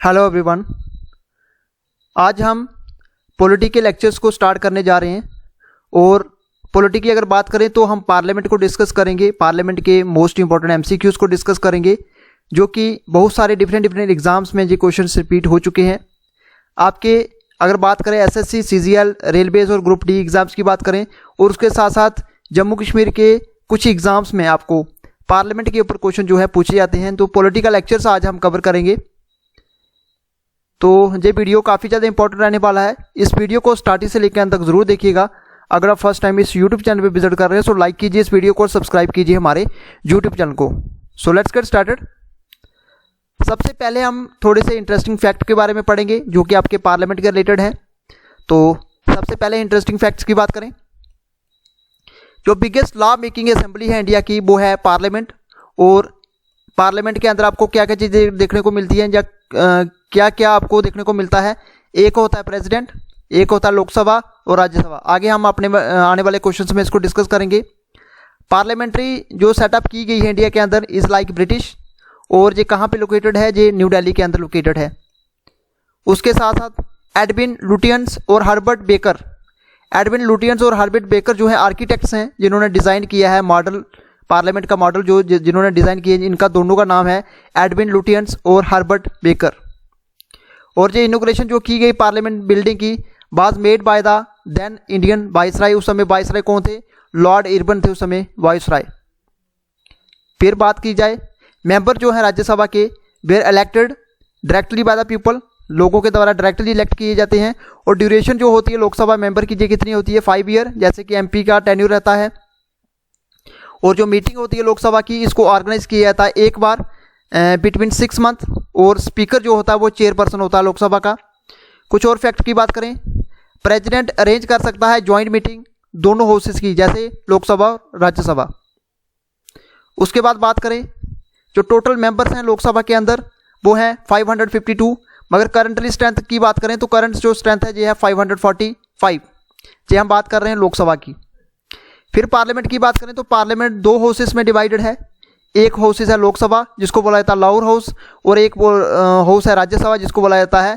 Hello everyone. आज हम polity के लेक्चर्स को स्टार्ट करने जा रहे हैं और पॉलिटी की अगर बात करें तो हम पार्लियामेंट को डिस्कस करेंगे। पार्लियामेंट के मोस्ट इंपॉर्टेंट एमसीक्यूज को डिस्कस करेंगे जो कि बहुत सारे डिफरेंट एग्जाम्स में ये क्वेश्चन रिपीट हो चुके हैं। आपके अगर बात करें एसएससी, सीजीएल, रेलवेज और ग्रुप डी एग्ज़ाम्स की बात करें और उसके साथ साथ जम्मू कश्मीर के कुछ एग्ज़ाम्स में आपको पार्लियामेंट के ऊपर क्वेश्चन जो है पूछे जाते हैं। तो पॉलिटिकल लेक्चर्स आज हम कवर करेंगे। तो ये वीडियो काफ़ी ज़्यादा इंपॉर्टेंट रहने वाला है। इस वीडियो को स्टार्टिंग से लेकर अंत तक ज़रूर देखिएगा। अगर आप फर्स्ट टाइम इस यूट्यूब चैनल पे विजिट कर रहे हैं तो लाइक कीजिए इस वीडियो को और सब्सक्राइब कीजिए हमारे यूट्यूब चैनल को। So let's get started. सबसे पहले हम थोड़े से इंटरेस्टिंग फैक्ट के बारे में पढ़ेंगे जो कि आपके पार्लियामेंट के रिलेटेड है। तो सबसे पहले इंटरेस्टिंग फैक्ट्स की बात करें, जो बिगेस्ट लॉ मेकिंग असेंबली है इंडिया की वो है पार्लियामेंट। और पार्लियामेंट के अंदर आपको क्या क्या चीज़ें देखने को मिलती हैं या क्या क्या आपको देखने को मिलता है। एक होता है प्रेसिडेंट, एक होता है लोकसभा और राज्यसभा। आगे हम अपने आने वाले क्वेश्चंस में इसको डिस्कस करेंगे। पार्लियामेंट्री जो सेटअप की गई है इंडिया के अंदर इज़ लाइक ब्रिटिश, और ये कहाँ पे लोकेटेड है, ये न्यू दिल्ली के अंदर लोकेटेड है। उसके साथ साथ एडविन लुटियंस और हर्बर्ट बेकर, एडविन लुटियंस और हर्बर्ट बेकर जो है आर्किटेक्ट्स हैं जिन्होंने डिज़ाइन किया है मॉडल, पार्लियामेंट का मॉडल जो जिन्होंने डिज़ाइन किया है, इनका दोनों का नाम है एडविन लुटियंस और हर्बर्ट बेकर। और ये इनॉग्रेशन जो की गई पार्लियामेंट बिल्डिंग की was made by the then Indian viceroy. उस समय वाइसराय कौन थे? लॉर्ड इरबन थे उस समय वाइसराय। फिर बात की जाए मेंबर जो है राज्यसभा के were elected directly by the people, लोगों के द्वारा डायरेक्टली इलेक्ट किए जाते हैं। और ड्यूरेशन जो होती है लोकसभा मेंबर की ये कितनी होती है? 5 ईयर, जैसे कि एमपी का टेन्यूर रहता है। और जो मीटिंग होती है लोकसभा की इसको ऑर्गेनाइज किया जाता है एक बार बिटवीन 6 मंथ। और स्पीकर जो होता है वो चेयरपर्सन होता है लोकसभा का। कुछ और फैक्ट की बात करें, प्रेसिडेंट अरेंज कर सकता है जॉइंट मीटिंग दोनों हाउसेस की, जैसे लोकसभा और राज्यसभा। उसके बाद बात करें जो टोटल मेंबर्स हैं लोकसभा के अंदर वो हैं 552, मगर करंटली स्ट्रेंथ की बात करें तो करंट जो स्ट्रेंथ है ये है 545। ये हम बात कर रहे हैं लोकसभा की। फिर पार्लियामेंट की बात करें तो पार्लियामेंट 2 हाउसेस में डिवाइडेड है। एक हाउसेस है लोकसभा जिसको बोला जाता है लोअर हाउस, और एक हाउस है राज्यसभा जिसको बोला जाता है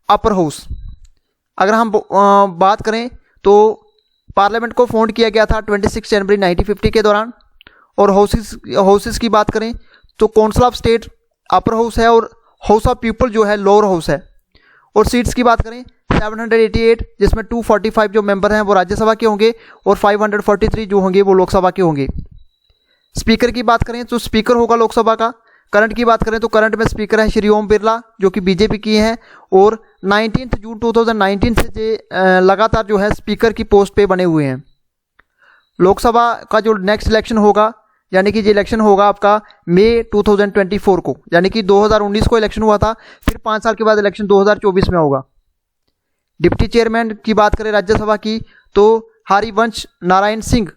अपर हाउस। अगर हम बात करें तो पार्लियामेंट को फाउंड किया गया था 26 जनवरी 1950 के दौरान। और हाउसेस की बात करें तो council of state upper house है और हाउस ऑफ पीपल जो है लोअर हाउस है। और सीट्स की बात करें 788, जिसमें 245 जो मेंबर हैं वो राज्यसभा के होंगे और 543 जो होंगे वो लोकसभा के होंगे। स्पीकर की बात करें तो स्पीकर होगा लोकसभा का। करंट की बात करें तो करंट में स्पीकर है श्री ओम बिरला जो कि बीजेपी की हैं। और 19 जून 2019 से लगातार जो है स्पीकर की पोस्ट पे बने हुए हैं। लोकसभा का जो नेक्स्ट इलेक्शन होगा, यानी कि ये इलेक्शन होगा आपका मई 2024 को, यानी कि 2019 को इलेक्शन हुआ था, फिर 5 साल के बाद इलेक्शन 2024 में होगा। डिप्टी चेयरमैन की बात करें राज्यसभा की तो हरिवंश नारायण सिंह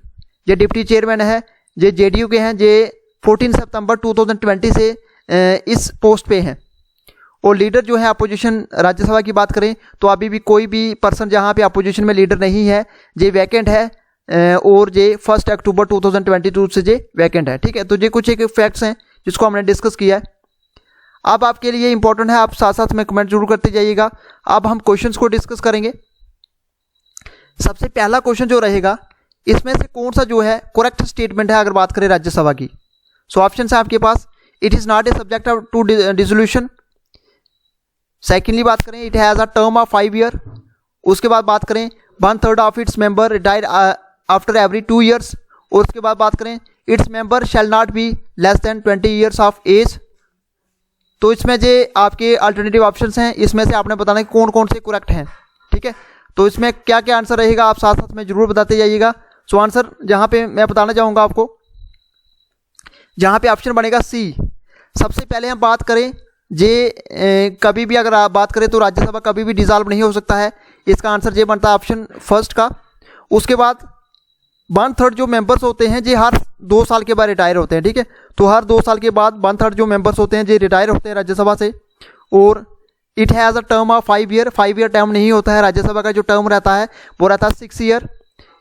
ये डिप्टी चेयरमैन है, ये जेडीयू के हैं, ये 14 सितंबर 2020 से इस पोस्ट पे हैं। और लीडर जो है अपोजिशन राज्यसभा की बात करें तो अभी भी कोई भी पर्सन जहाँ पे अपोजिशन में लीडर नहीं है, ये वैकेंट है। और ये 1 अक्टूबर 2022 से ये वैकेंट है। ठीक है, तो ये कुछ एक फैक्ट्स हैं जिसको हमने डिस्कस किया है। अब आपके लिए इंपॉर्टेंट है, आप साथ साथ में कमेंट जरूर करते जाइएगा। अब हम क्वेश्चंस को डिस्कस करेंगे। सबसे पहला क्वेश्चन जो रहेगा इसमें से कौन सा जो है करेक्ट स्टेटमेंट है अगर बात करें राज्यसभा की। सो ऑप्शन है आपके पास, it is not a subject to dissolution. Secondly बात करें it has a term of 5 year. उसके बाद बात करें 1/3 of its member retire after every 2 years. और उसके बाद बात करें its member shall not be less than 20 years of age. तो इसमें जो आपके अल्टरनेटिव ऑप्शंस हैं इसमें से आपने बताना है कौन कौन से करेक्ट हैं। ठीक है, तो इसमें क्या क्या आंसर रहेगा आप साथ साथ में जरूर बताते जाइएगा। सो आंसर जहाँ पे मैं बताना चाहूँगा आपको, जहाँ पे ऑप्शन बनेगा सी। सबसे पहले हम बात करें कभी भी अगर आप बात करें तो राज्यसभा कभी भी डिसॉल्व नहीं हो सकता है, इसका आंसर ये बनता है ऑप्शन फर्स्ट का। उसके बाद 1/3 जो मेंबर्स होते हैं ये हर 2 साल के बाद रिटायर होते हैं। ठीक है, तो हर 2 साल के बाद 1/3 जो मेंबर्स होते हैं ये रिटायर होते हैं राज्यसभा से। और it has a term of 5 year, 5 year term नहीं होता है राज्यसभा का, जो टर्म रहता है वो रहता है 6 year.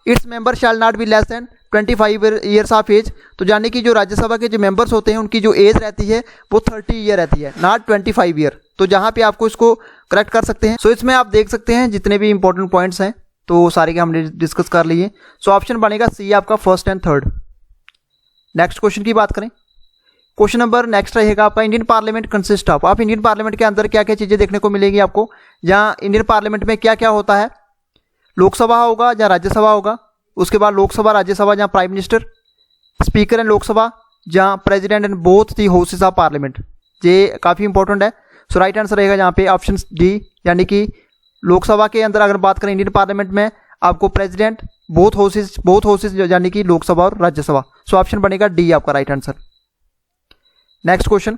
Its member shall not be less than 25 years of age. तो यानी कि जो राज्यसभा के जो मेंबर्स होते हैं उनकी जो एज रहती है वो 30 ईयर रहती है, नॉट 25 ईयर। तो जहाँ पे आपको इसको करेक्ट कर सकते हैं। सो इसमें आप देख सकते हैं जितने भी इंपॉर्टेंट पॉइंट्स हैं तो सारे के हमने डिस्कस कर लिए। सो ऑप्शन बनेगा सी आपका first and third. Next question की बात करें, क्वेश्चन नंबर नेक्स्ट रहेगा आपका इंडियन पार्लियामेंट कंसिस्ट ऑफ। आप इंडियन पार्लियामेंट के अंदर क्या क्या चीज़ें देखने को मिलेंगी आपको, जहाँ इंडियन पार्लियामेंट में क्या क्या होता है, लोकसभा होगा या राज्यसभा होगा, उसके बाद लोकसभा राज्यसभा जहाँ prime minister, speaker and Lok Sabha जहाँ president and both the houses of parliament. ये काफ़ी इंपॉर्टेंट है। सो राइट आंसर रहेगा यहाँ पे ऑप्शन डी, यानी कि लोकसभा के अंदर अगर बात करें इंडियन पार्लियामेंट में आपको प्रेसिडेंट, बोथ हाउसेस यानी कि लोकसभा और राज्यसभा। सो ऑप्शन बनेगा डी आपका right answer. Next question,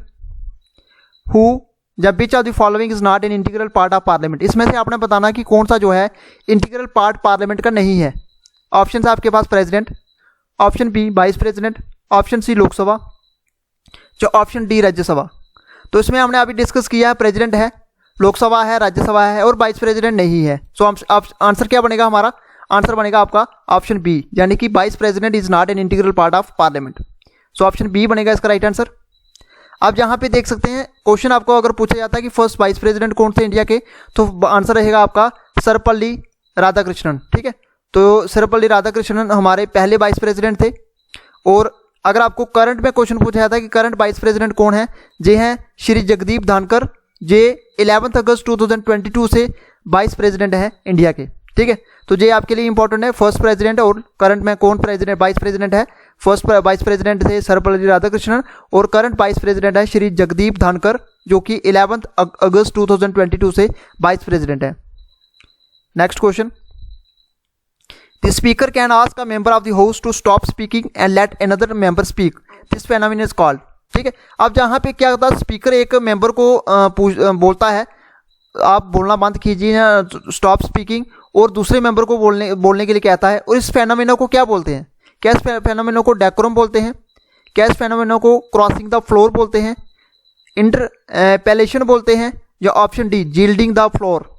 who जब बीच of the following is not an integral part of parliament. इसमें से आपने बताना कि कौन सा जो है इंटीग्रल पार्ट पार्लियामेंट का नहीं है। ऑप्शन है आपके पास president, option B vice president, option C Lok Sabha, जो ऑप्शन डी राज्यसभा। तो इसमें हमने अभी डिस्कस किया है प्रेसिडेंट है, लोकसभा है, राज्यसभा है और वाइस प्रेसिडेंट नहीं है। सो आंसर क्या बनेगा हमारा, आंसर बनेगा आपका ऑप्शन बी, यानी कि vice president is not an integral part of parliament. So option B बनेगा इसका राइट आंसर। आप यहाँ पे देख सकते हैं क्वेश्चन आपको अगर पूछा जाता है कि फर्स्ट वाइस प्रेसिडेंट कौन थे इंडिया के, तो आंसर रहेगा आपका सर्वपल्ली राधाकृष्णन। ठीक है, तो सर्वपल्ली राधाकृष्णन हमारे पहले वाइस प्रेसिडेंट थे। और अगर आपको करंट में क्वेश्चन पूछा जाता है कि करंट वाइस प्रेसिडेंट कौन है, जे हैं श्री जगदीप धनखड़, जे 11 अगस्त 2022 से वाइस प्रेसिडेंट हैं इंडिया के। ठीक है, तो ये आपके लिए इंपॉर्टेंट है, फर्स्ट प्रेसिडेंट और करंट में कौन प्रेसिडेंट वाइस प्रेसिडेंट है। फर्स्ट वाइस प्रेसिडेंट थे सर्वपल्ली राधाकृष्णन और करंट वाइस प्रेसिडेंट है श्री जगदीप धनखड़, जो कि 11 अगस्त 2022 से वाइस प्रेसिडेंट है। Next question, the speaker can ask a member of the house to stop speaking and let another member speak, this phenomenon is called. ठीक है, अब जहाँ पे क्या होता है, स्पीकर एक मेंबर को बोलता है आप बोलना बंद कीजिए, स्टॉप स्पीकिंग, और दूसरे मेंबर को बोलने के लिए कहता है। और इस फेनोमेना को क्या बोलते हैं, क्या इस फेनोमेना को डेकोरम बोलते हैं, क्या इस फेनोमेना को क्रॉसिंग द फ्लोर बोलते हैं, इंटरपेलेशन बोलते हैं, या ऑप्शन डी जील्डिंग द फ्लोर।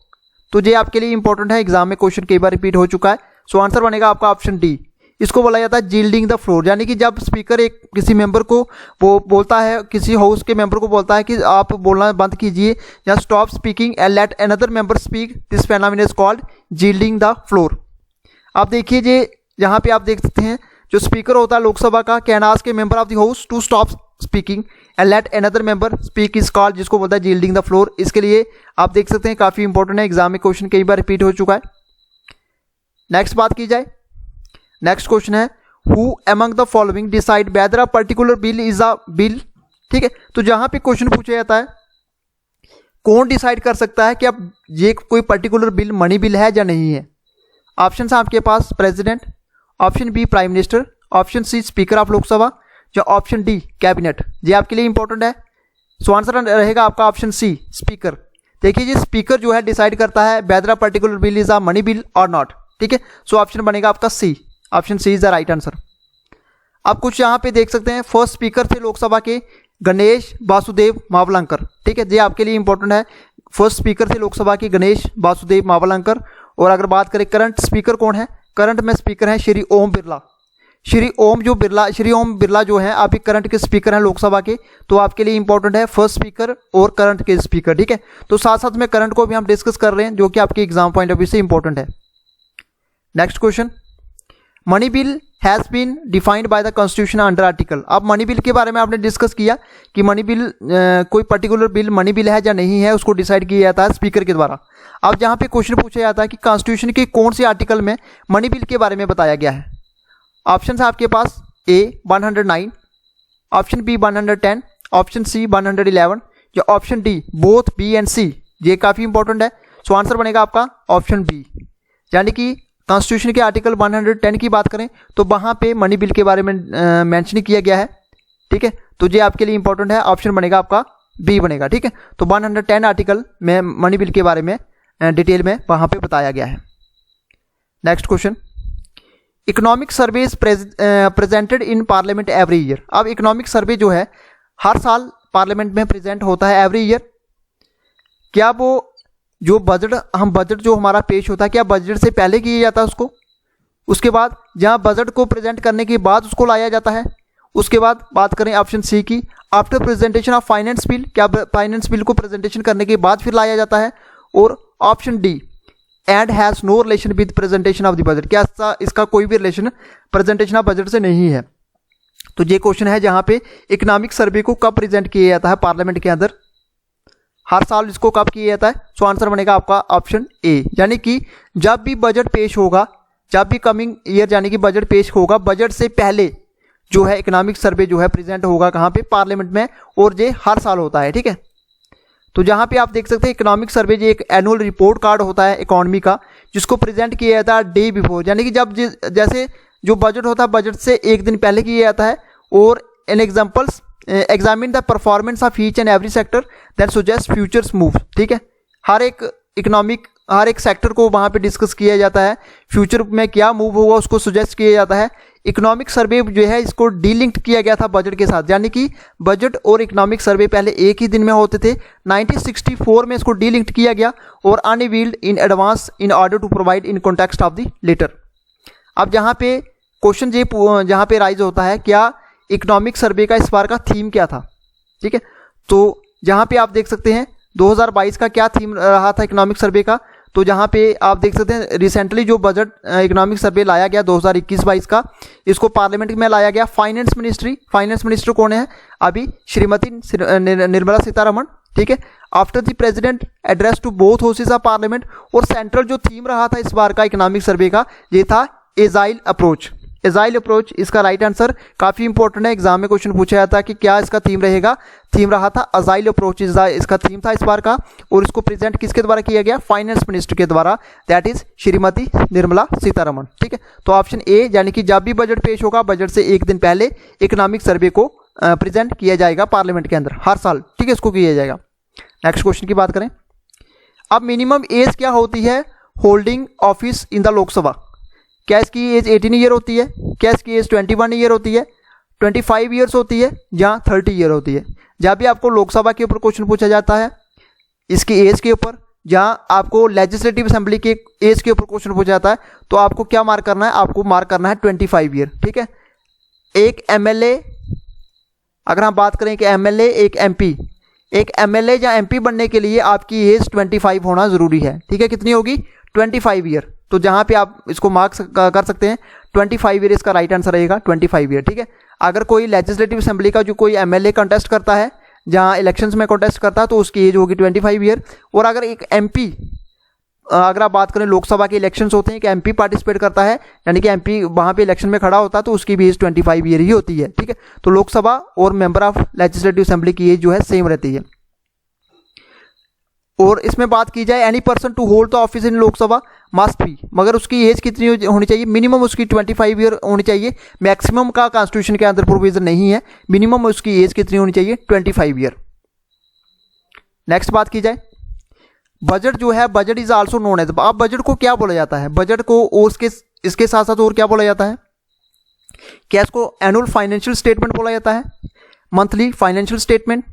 तो ये आपके लिए इंपॉर्टेंट है, एग्जाम में क्वेश्चन कई बार रिपीट हो चुका है। सो आंसर बनेगा आपका ऑप्शन डी। इसको बोला जाता है जील्डिंग द फ्लोर, यानी कि जब स्पीकर एक किसी मेंबर को वो बोलता है, किसी हाउस के मेंबर को बोलता है कि आप बोलना बंद कीजिए या stop speaking and let another member speak, this phenomenon is called yielding the floor. आप देखिए ये यहाँ पे आप देख सकते हैं, जो स्पीकर होता है लोकसभा का कैन आस्क के member of the house to stop speaking and let another member speak is called, जिसको बोलता है जील्डिंग द फ्लोर। इसके लिए आप देख सकते हैं काफ़ी इंपॉर्टेंट है, एग्जाम में क्वेश्चन कई बार रिपीट हो चुका है। नेक्स्ट बात की जाए, नेक्स्ट क्वेश्चन है who among the following decide whether a particular bill is a bill. ठीक है, तो जहां पे क्वेश्चन पूछा जाता है कौन डिसाइड कर सकता है कि अब ये कोई पर्टिकुलर बिल मनी बिल है या नहीं है। ऑप्शन है आपके पास president, option B prime minister, option C speaker of Lok Sabha, या ऑप्शन डी कैबिनेट। ये आपके लिए इंपॉर्टेंट है। सो आंसर रहेगा आपका ऑप्शन सी स्पीकर। देखिए जी स्पीकर जो है डिसाइड करता है whether a particular bill is a money bill और नॉट। ठीक है, सो ऑप्शन बनेगा आपका C, option C is the right answer. आप कुछ यहाँ पे देख सकते हैं, फर्स्ट स्पीकर थे लोकसभा के गणेश वासुदेव मावलंकर। ठीक है, ये आपके लिए इंपॉर्टेंट है, फर्स्ट स्पीकर थे लोकसभा के गणेश वासुदेव मावलंकर। और अगर बात करें करंट स्पीकर कौन है, करंट में स्पीकर हैं श्री ओम बिरला। श्री ओम बिरला जो है अभी करंट के स्पीकर हैं लोकसभा के। तो आपके लिए इंपॉर्टेंट है फर्स्ट स्पीकर और करंट के स्पीकर। ठीक है, तो साथ साथ में करंट को भी हम डिस्कस कर रहे हैं, जो कि आपके एग्जाम पॉइंट ऑफ व्यू से इंपॉर्टेंट है। Next question, money bill has been defined by the constitution under article. अब मनी बिल के बारे में आपने डिस्कस किया कि मनी बिल कोई पर्टिकुलर बिल मनी बिल है या नहीं है, उसको डिसाइड किया जाता है स्पीकर के द्वारा। अब जहाँ पे क्वेश्चन पूछा जाता है कि कॉन्स्टिट्यूशन के कौन से आर्टिकल में मनी बिल के बारे में बताया गया है। ऑप्शन है आपके पास A 109, option B 110, option C 111, या option D both B and C. ये काफ़ी इंपॉर्टेंट है। सो आंसर बनेगा आपका ऑप्शन बी, यानी कि कॉन्स्टिट्यूशन के आर्टिकल 110 की बात करें तो वहाँ पे मनी बिल के बारे में मेंशन किया गया है। ठीक है, तो ये आपके लिए इंपॉर्टेंट है, ऑप्शन बनेगा आपका बी बनेगा। ठीक है, तो 110 आर्टिकल में मनी बिल के बारे में डिटेल में वहाँ पे बताया गया है। Next question, economic survey is presented in parliament every year. अब इकोनॉमिक सर्वे जो है हर साल पार्लियामेंट में प्रेजेंट होता है एवरी ईयर। क्या वो जो बजट जो हमारा पेश होता है, क्या बजट से पहले किया जाता है उसको, उसके बाद जहाँ बजट को प्रेजेंट करने के बाद उसको लाया जाता है, उसके बाद बात करें ऑप्शन सी की, after presentation of finance bill, क्या फाइनेंस बिल को प्रेजेंटेशन करने के बाद फिर लाया जाता है। और option D, and has no relation with presentation of the budget, क्या इसका कोई भी रिलेशन प्रेजेंटेशन ऑफ बजट से नहीं है। तो ये क्वेश्चन है जहां पे इकोनॉमिक सर्वे को कब प्रेजेंट किया जाता है पार्लियामेंट के अंदर, हर साल इसको कब किया जाता है। सो आंसर बनेगा आपका ऑप्शन ए, यानी कि जब भी बजट पेश होगा, जब भी कमिंग ईयर यानी कि बजट पेश होगा, बजट से पहले जो है इकोनॉमिक सर्वे जो है प्रेजेंट होगा कहाँ पे, पार्लियामेंट में, और ये हर साल होता है। ठीक है, तो जहाँ पे आप देख सकते हैं इकोनॉमिक सर्वे ये एक एनुअल रिपोर्ट कार्ड होता है इकोनॉमी का, जिसको प्रेजेंट किया जाता है डे बिफोर, यानी कि जब जैसे जो बजट होता है बजट से एक दिन पहले किया जाता है। और इन examples examine the performance of each and every sector that suggest futures move. ठीक है, हर एक सेक्टर को वहाँ पे डिस्कस किया जाता है, फ्यूचर में क्या मूव होगा उसको सुजेस्ट किया जाता है। इकोनॉमिक सर्वे जो है इसको डीलिंक्ड किया गया था बजट के साथ, यानी कि बजट और इकोनॉमिक सर्वे पहले एक ही दिन में होते थे। 1964 में इसको डीलिंक्ड किया गया और unveiled in advance in order to provide in context of the letter. अब जहाँ पे क्वेश्चन जहाँ पे राइज होता है, क्या इकोनॉमिक सर्वे का इस बार का थीम क्या था। ठीक है, तो जहाँ पे आप देख सकते हैं 2022 का क्या थीम रहा था इकोनॉमिक सर्वे का, तो जहाँ पे आप देख सकते हैं रिसेंटली जो बजट इकोनॉमिक सर्वे लाया गया 2021-22 का, इसको पार्लियामेंट में लाया गया। फाइनेंस मिनिस्टर कौन है अभी, श्रीमती निर्मला सीतारमण। ठीक है, after the president address to both houses of parliament. और सेंट्रल जो थीम रहा था इस बार का इकोनॉमिक सर्वे का, ये था एजाइल अप्रोच। एजाइल अप्रोच इसका राइट आंसर, काफी इंपॉर्टेंट है, एग्जाम में क्वेश्चन पूछा जाता है कि क्या इसका थीम रहेगा। थीम रहा था अजाइल अप्रोच, इसका थीम था इस बार का। और इसको प्रेजेंट किसके द्वारा किया गया, फाइनेंस मिनिस्टर के द्वारा, दैट इज श्रीमती निर्मला सीतारमण। ठीक है, तो ऑप्शन ए, यानी कि जब भी बजट पेश होगा बजट से एक दिन पहले इकोनॉमिक सर्वे को प्रेजेंट किया जाएगा पार्लियामेंट के अंदर हर साल। ठीक है, इसको किया जाएगा। नेक्स्ट क्वेश्चन की बात करें, अब मिनिमम एज क्या होती है holding office in the Lok Sabha. क्या इसकी एज 18 ईयर होती है, क्या इसकी एज 21 ईयर होती है, 25 ईयर्स होती है, या 30 ईयर होती है। जब भी आपको लोकसभा के ऊपर क्वेश्चन पूछा जाता है इसकी एज के ऊपर, जहाँ आपको लेजिस्लेटिव असेंबली के एज के ऊपर क्वेश्चन पूछा जाता है, तो आपको क्या मार्क करना है, आपको मार्क करना है 25 ईयर। ठीक है, एक एमएलए, अगर हम बात करें कि एमएलए एक एमएलए या एमपी बनने के लिए आपकी एज 25 होना जरूरी है। ठीक है, कितनी होगी, 25 ईयर। तो जहां पे आप इसको मार्क कर सकते हैं 25 ईयर, इसका राइट आंसर रहेगा 25 ईयर। ठीक है, अगर कोई लेजिस्लेटिव असेंबली का जो कोई एमएलए कंटेस्ट करता है, जहां इलेक्शंस में कंटेस्ट करता है, तो उसकी एज होगी 25 ईयर। और अगर एक एमपी, अगर आप बात करें लोकसभा के इलेक्शंस होते हैं कि एमपी पार्टिसिपेट करता है, यानी कि एमपी वहां पे इलेक्शन में खड़ा होता है, तो उसकी भी एज 25 ईयर ही होती है। ठीक है, तो लोकसभा और मेंबर ऑफ लेजिस्लेटिव असेंबली की एज जो है सेम रहती है। और इसमें बात की जाए any person to hold the office in Lok Sabha must be, मगर उसकी एज कितनी होनी चाहिए, मिनिमम उसकी 25 ईयर होनी चाहिए। मैक्सिमम का कॉन्स्टिट्यूशन के अंदर प्रोविजन नहीं है, मिनिमम उसकी एज कितनी होनी चाहिए, 25 ईयर। नेक्स्ट बात की जाए, बजट जो है, budget is also known as, अब बजट को क्या बोला जाता है, बजट को और इसके साथ साथ और क्या बोला जाता है, क्या इसको एनुअल फाइनेंशियल स्टेटमेंट बोला जाता है, monthly financial statement,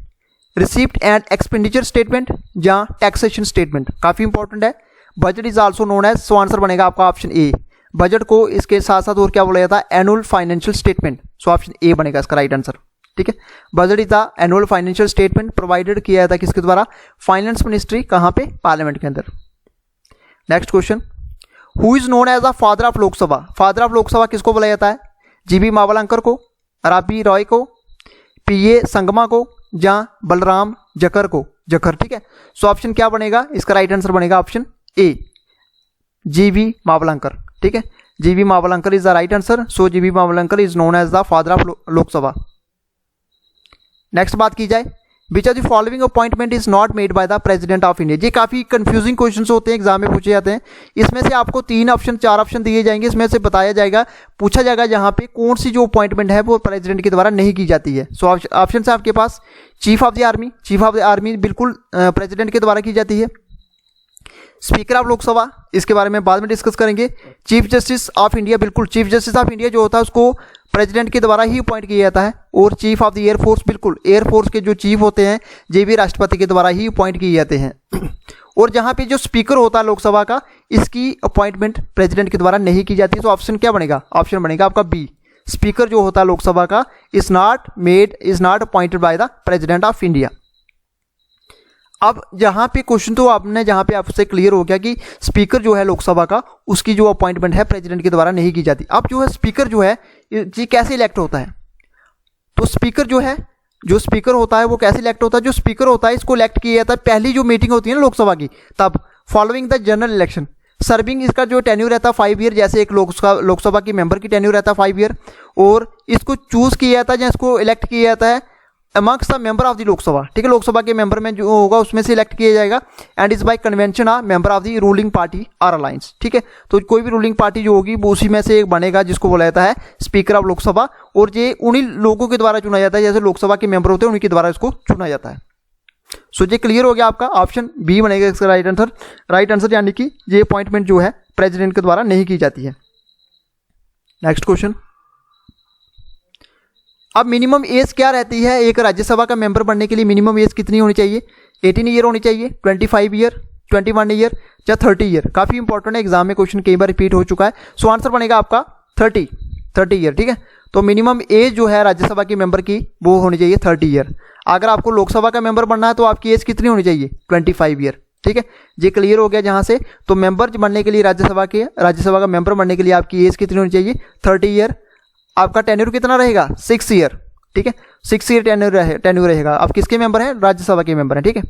receipt and expenditure statement, या टैक्सेशन स्टेटमेंट। काफी इंपॉर्टेंट है, budget is also known as. So answer बनेगा आपका ऑप्शन ए, बजट को इसके साथ साथ और क्या बोला जाता है, annual financial statement. So option A बनेगा इसका राइट आंसर। ठीक है, budget is the annual financial statement provided किया जाता है किसके द्वारा, फाइनेंस मिनिस्ट्री, कहां पे, पार्लियामेंट के अंदर। Next question, who is known as the father of Lok Sabha. Father of Lok Sabha किसको बोला जाता है, जीबी मावलंकर को, राबी रॉय को, पीए संगमा को, या बलराम जखर। ठीक है, सो ऑप्शन क्या बनेगा, इसका राइट आंसर बनेगा ऑप्शन ए, जीबी मावलंकर। ठीक है, G B Mavalankar is the right answer. So G B Mavalankar is known as the father of Lok Sabha. Next बात की जाए, which of the following appointment is not made by the president of India. ये काफी confusing questions होते हैं, exam में पूछे जाते हैं। इसमें से आपको 4 ऑप्शन दिए जाएंगे, इसमें से बताया जाएगा, पूछा जाएगा जहां पे कौन सी जो अपॉइंटमेंट है वो प्रेसिडेंट के द्वारा नहीं की जाती है। सो ऑप्शन है आपके पास, चीफ ऑफ द आर्मी बिल्कुल प्रेसिडेंट के द्वारा की जाती है। स्पीकर ऑफ लोकसभा, इसके बारे में बाद में डिस्कस करेंगे। चीफ जस्टिस ऑफ इंडिया, बिल्कुल चीफ जस्टिस ऑफ इंडिया जो होता है उसको प्रेसिडेंट के द्वारा ही अपॉइंट किया जाता है। और चीफ ऑफ द एयरफोर्स, बिल्कुल एयरफोर्स के जो चीफ होते हैं ये भी राष्ट्रपति के द्वारा ही अपॉइंट किए जाते हैं। और जहां पे जो स्पीकर होता है लोकसभा का, इसकी अपॉइंटमेंट प्रेसिडेंट के द्वारा नहीं की जाती। तो ऑप्शन क्या बनेगा, ऑप्शन बनेगा आपका बी, स्पीकर जो होता है लोकसभा का is not appointed by the president of India. अब जहाँ पे क्वेश्चन तो आपने जहाँ पे आपसे क्लियर हो गया कि स्पीकर जो है लोकसभा का उसकी जो अपॉइंटमेंट है प्रेसिडेंट के द्वारा नहीं की जाती। अब जो है स्पीकर जो है ये कैसे इलेक्ट होता है, तो स्पीकर जो स्पीकर होता है वो कैसे इलेक्ट होता है, जो स्पीकर होता है इसको इलेक्ट किया जाता है पहली जो मीटिंग होती है ना लोकसभा की तब, following the general election. Serving इसका जो टेन्यूर रहता है 5 ईयर, जैसे एक लोकसभा की मेंबर की टेन्यूर रहता है 5 ईयर, और इसको चूज किया जाता है या इसको इलेक्ट किया जाता है amongst the member of the Lok Sabha, ठीक है, लोकसभा के मेंबर में जो होगा उसमें से इलेक्ट किया जाएगा, and is by convention a member of the ruling party और अलायंस, ठीक है। तो कोई भी रूलिंग पार्टी जो होगी वो उसी में से एक बनेगा जिसको बोला जाता है स्पीकर ऑफ लोकसभा, और ये उन्हीं लोगों के द्वारा चुना जाता है जैसे लोकसभा के मेंबर होते हैं उन्हीं के द्वारा इसको चुना जाता है। सो ये क्लियर हो गया आपका, ऑप्शन बी बनेगा इसका राइट आंसर, यानी कि ये अपॉइंटमेंट जो है प्रेसिडेंट के द्वारा नहीं की जाती है। नेक्स्ट क्वेश्चन, अब मिनिमम एज क्या रहती है एक राज्यसभा का मेंबर बनने के लिए, मिनिमम एज कितनी होनी चाहिए, 18 ईयर होनी चाहिए, 25 ईयर, 21 ईयर या 30 ईयर। काफी इंपॉर्टेंट है, एग्जाम में क्वेश्चन कई बार रिपीट हो चुका है। सो आंसर बनेगा आपका 30 ईयर, ठीक है। तो मिनिमम एज जो है राज्यसभा के मेंबर की वो होनी चाहिए 30 ईयर। अगर आपको लोकसभा का मेंबर बनना है तो आपकी एज कितनी होनी चाहिए, 25 ईयर, ठीक है। ये क्लियर हो गया जहां से, तो मेंबर बनने के लिए राज्यसभा का मेंबर बनने के लिए आपकी एज कितनी होनी चाहिए, 30 ईयर। आपका टेन्यूर कितना रहेगा, 6 ईयर, ठीक है, 6 ईयर टेन्यूर रहेगा। आप किसके मेंबर हैं, राज्यसभा के मेंबर हैं, ठीक है।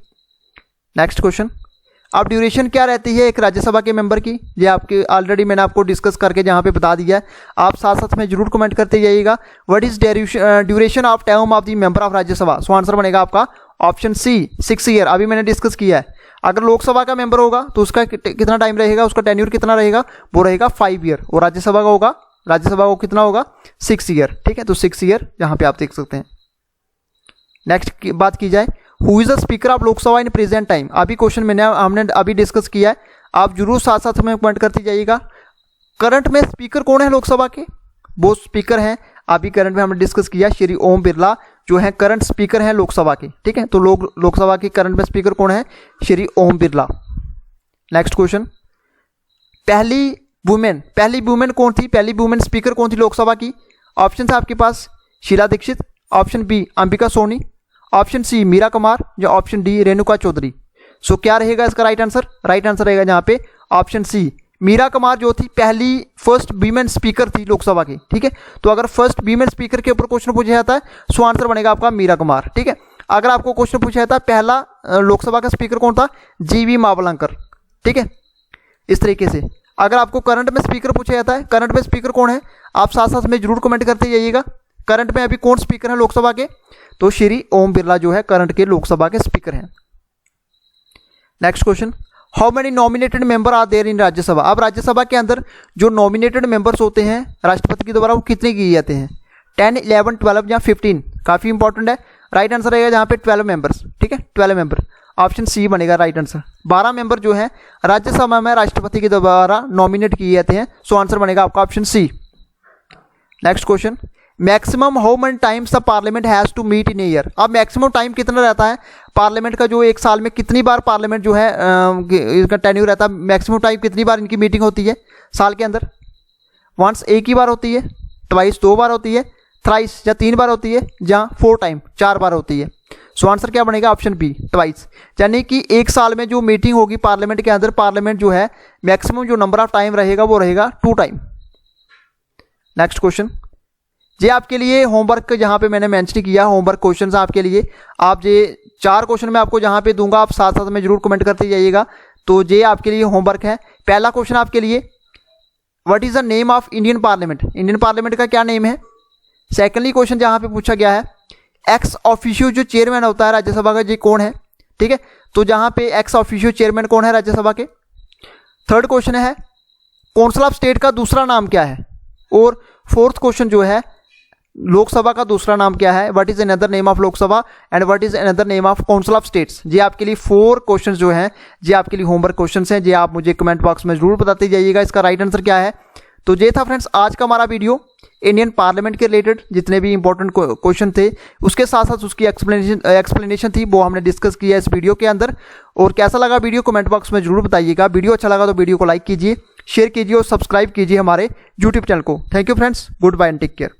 नेक्स्ट क्वेश्चन, अब ड्यूरेशन क्या रहती है एक राज्यसभा के मेंबर की, ये आपके ऑलरेडी मैंने आपको डिस्कस करके जहां पे बता दिया है, आप साथ साथ में जरूर कमेंट करते जाइएगा। What is duration of term of the member of Rajya Sabha. So answer बनेगा आपका ऑप्शन सी, 6 ईयर। अभी मैंने डिस्कस किया है, अगर लोकसभा का मेंबर होगा तो उसका कितना टाइम रहेगा, उसका टेन्यूर कितना रहेगा, वो रहेगा 5 ईयर, और राज्यसभा को कितना होगा, 6 ईयर, ठीक है। तो 6 ईयर यहाँ पे आप देख सकते हैं। नेक्स्ट बात की जाए, who is the speaker of Lok Sabha in present time. अभी क्वेश्चन हमने अभी डिस्कस किया है, आप जरूर साथ साथ में कमेंट करते जाइएगा। करंट में स्पीकर कौन है लोकसभा के, वो स्पीकर हैं, अभी करंट में हमने डिस्कस किया श्री ओम बिरला जो है करंट स्पीकर हैं लोकसभा के, ठीक है। तो लोकसभा के करंट में स्पीकर कौन है, श्री ओम बिरला। नेक्स्ट क्वेश्चन, पहली वुमेन कौन थी, पहली वुमेन स्पीकर कौन थी लोकसभा की। ऑप्शन है आपके पास Sheila Dikshit, option B Ambika Soni, option C Meira Kumar, या option D Renuka Chowdhury. So क्या रहेगा इसका राइट आंसर रहेगा यहाँ पे ऑप्शन सी, मीरा कुमार जो थी पहली फर्स्ट वीमेन स्पीकर थी लोकसभा की, ठीक है। तो अगर फर्स्ट वीमेन स्पीकर के ऊपर क्वेश्चन पूछा जाता है सो आंसर बनेगा आपका मीरा कुमार, ठीक है। अगर आपको क्वेश्चन पूछा जाता है पहला लोकसभा का स्पीकर कौन था, जीवी मावलंकर, ठीक है। इस तरीके से अगर आपको करंट में स्पीकर पूछा जाता है, करंट में स्पीकर कौन है, आप साथ साथ में जरूर कमेंट करते जाइएगा। करंट में अभी कौन स्पीकर है लोकसभा के, तो श्री ओम बिरला जो है करंट के लोकसभा के स्पीकर हैं। Next question, how many nominated member are there in Rajya Sabha. अब राज्यसभा के अंदर जो नॉमिनेटेड मेंबर्स होते हैं राष्ट्रपति के द्वारा वो कितने किए जाते हैं, 10, 11, 12 या 15। काफी इंपॉर्टेंट है, राइट आंसर रहेगा यहाँ पे 12 मेंबर्स, ठीक है, 12 मेंबर। ऑप्शन सी बनेगा राइट आंसर। 12 मेंबर जो है राज्यसभा में राष्ट्रपति के द्वारा नॉमिनेट किए जाते हैं, सो आंसर बनेगा आपका option C. Next question, maximum how many times the parliament has to meet in a year. अब मैक्सिमम टाइम कितना रहता है पार्लियामेंट का, जो एक साल में कितनी बार पार्लियामेंट जो है इसका टेन्यूर रहता है, मैक्सिमम टाइम कितनी बार इनकी मीटिंग होती है साल के अंदर। वंस एक ही बार होती है, ट्वाइस 2 बार होती है, थ्राइस या 3 बार होती है, या 4 टाइम 4 बार होती है। सो आंसर क्या बनेगा ऑप्शन बी, ट्वाइस। यानी कि एक साल में जो मीटिंग होगी पार्लियामेंट के अंदर, पार्लियामेंट जो है मैक्सिमम जो नंबर ऑफ टाइम रहेगा वो रहेगा 2 टाइम। नेक्स्ट क्वेश्चन, ये आपके लिए होमवर्क जहां पे मैंने मेंशन किया, होमवर्क क्वेश्चन आपके लिए, आप ये 4 क्वेश्चन मैं आपको जहां पे दूंगा, आप साथ साथ में जरूर कमेंट करते जाइएगा। तो ये आपके लिए होमवर्क है। पहला क्वेश्चन आपके लिए, what is the name of Indian parliament, Indian parliament का क्या नेम है। सेकेंडली क्वेश्चन जहां पे पूछा गया है, एक्स ऑफिशियो जो चेयरमैन होता है राज्यसभा का, ये कौन है, ठीक है। तो जहां पे एक्स ऑफिशियो चेयरमैन कौन है राज्यसभा के। थर्ड क्वेश्चन है, काउंसिल ऑफ स्टेट का दूसरा नाम क्या है। और फोर्थ क्वेश्चन जो है, लोकसभा का दूसरा नाम क्या है, what is another name of Lok Sabha and what is another name of council of states. ये आपके लिए 4 क्वेश्चन जो हैं, ये आपके लिए होमवर्क क्वेश्चन हैं, ये आप मुझे कमेंट बॉक्स में जरूर बताते जाइएगा इसका राइट आंसर क्या है। तो ये था फ्रेंड्स आज का हमारा वीडियो इंडियन पार्लियामेंट के रिलेटेड, जितने भी इंपॉर्टेंट क्वेश्चन थे उसके साथ साथ उसकी एक्सप्लेनेशन थी वो हमने डिस्कस किया इस वीडियो के अंदर। और कैसा लगा वीडियो कमेंट बॉक्स में जरूर बताइएगा। वीडियो अच्छा लगा तो वीडियो को लाइक कीजिए, शेयर कीजिए और सब्सक्राइब कीजिए हमारे यूट्यूब चैनल को। Thank you friends, good bye and take care.